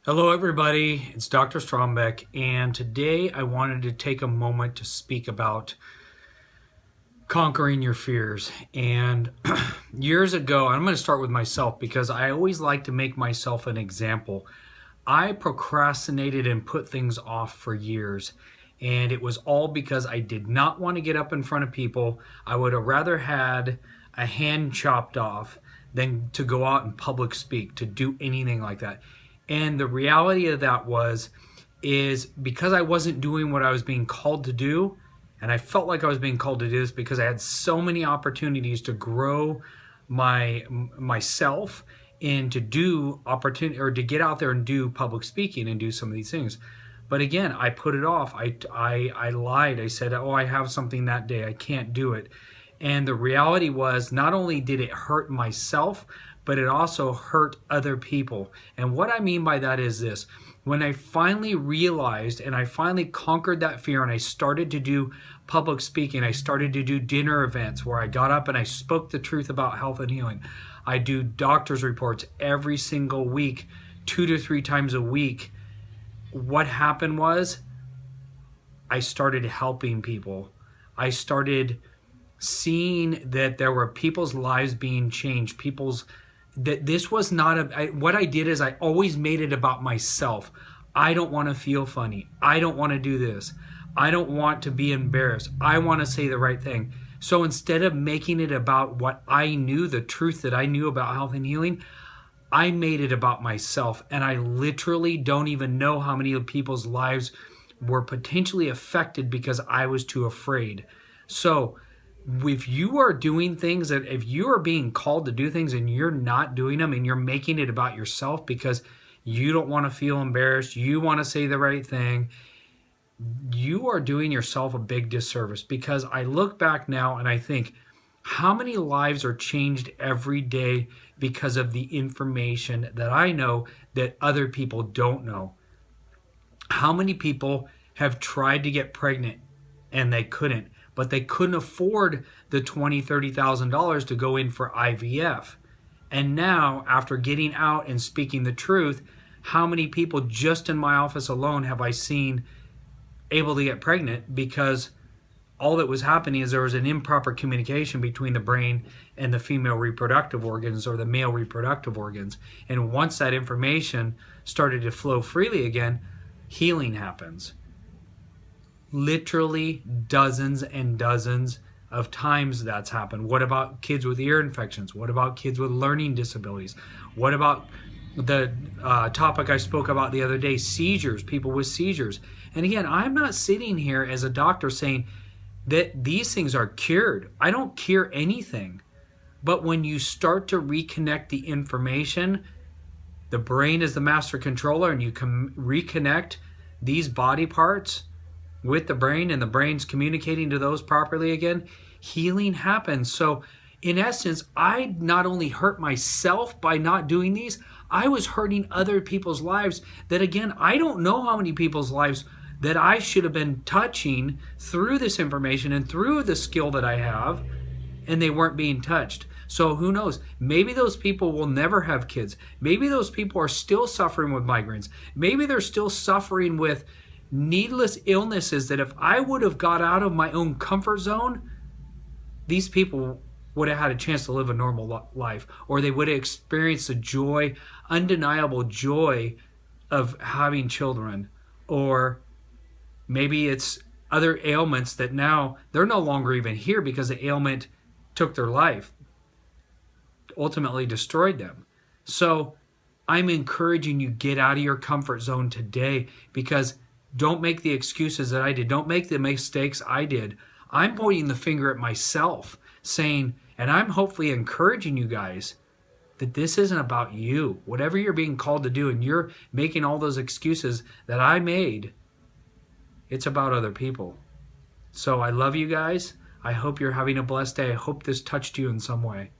Hello, everybody. It's Dr. Strombeck, and today I wanted to take a moment to speak about conquering your fears. And years ago, I'm going to start with myself because I always like to make myself an example. I procrastinated and put things off for years, and it was all because I did not want to get up in front of people. I would have rather had a hand chopped off than to go out and public speak, to do anything like that. And the reality of that is because I wasn't doing what I was being called to do, and I felt like I was being called to do this because I had so many opportunities to grow myself and to do opportunity or to get out there and do public speaking and do some of these things. But again, I put it off. I lied. I said, "Oh, I have something that day. I can't do it." And the reality was, not only did it hurt myself, but it also hurt other people. And what I mean by that is this: when I finally realized and I finally conquered that fear and I started to do public speaking, I started to do dinner events where I got up and I spoke the truth about health and healing. I do doctor's reports every single week, 2 to 3 times a week. What happened was I started helping people. I started seeing that there were people's lives being changed, that this was not what I did is I always made it about myself. I don't want to feel funny. I don't want to do this. I don't want to be embarrassed. I want to say the right thing. So instead of making it about what I knew, the truth that I knew about health and healing, I made it about myself. And I literally don't even know how many people's lives were potentially affected because I was too afraid. So if you are doing things if you are being called to do things and you're not doing them and you're making it about yourself because you don't want to feel embarrassed, you want to say the right thing, you are doing yourself a big disservice. Because I look back now and I think, how many lives are changed every day because of the information that I know that other people don't know? How many people have tried to get pregnant and they couldn't, but they couldn't afford the $20,000, $30,000 to go in for IVF? And now, after getting out and speaking the truth, how many people just in my office alone have I seen able to get pregnant because all that was happening is there was an improper communication between the brain and the female reproductive organs or the male reproductive organs. And once that information started to flow freely again, healing happens. Literally dozens and dozens of times that's happened. What about kids with ear infections? What about kids with learning disabilities? What about the topic I spoke about the other day, seizures, people with seizures? And again, I'm not sitting here as a doctor saying that these things are cured. I don't cure anything. But when you start to reconnect the information, the brain is the master controller, and you can reconnect these body parts with the brain, and the brain's communicating to those properly again, healing happens. So in essence, I not only hurt myself by not doing these, I was hurting other people's lives that, again, I don't know how many people's lives that I should have been touching through this information and through the skill that I have, and they weren't being touched. So who knows? Maybe those people will never have kids. Maybe those people are still suffering with migraines. Maybe they're still suffering with needless illnesses that if I would have got out of my own comfort zone, these people would have had a chance to live a normal life, or they would have experienced the joy, undeniable joy of having children. Or maybe it's other ailments that now they're no longer even here because the ailment took their life, ultimately destroyed them. So I'm encouraging you, get out of your comfort zone today, because don't make the excuses that I did. Don't make the mistakes I did. I'm pointing the finger at myself, saying, and I'm hopefully encouraging you guys, that this isn't about you. Whatever you're being called to do and you're making all those excuses that I made, it's about other people. So I love you guys. I hope you're having a blessed day. I hope this touched you in some way.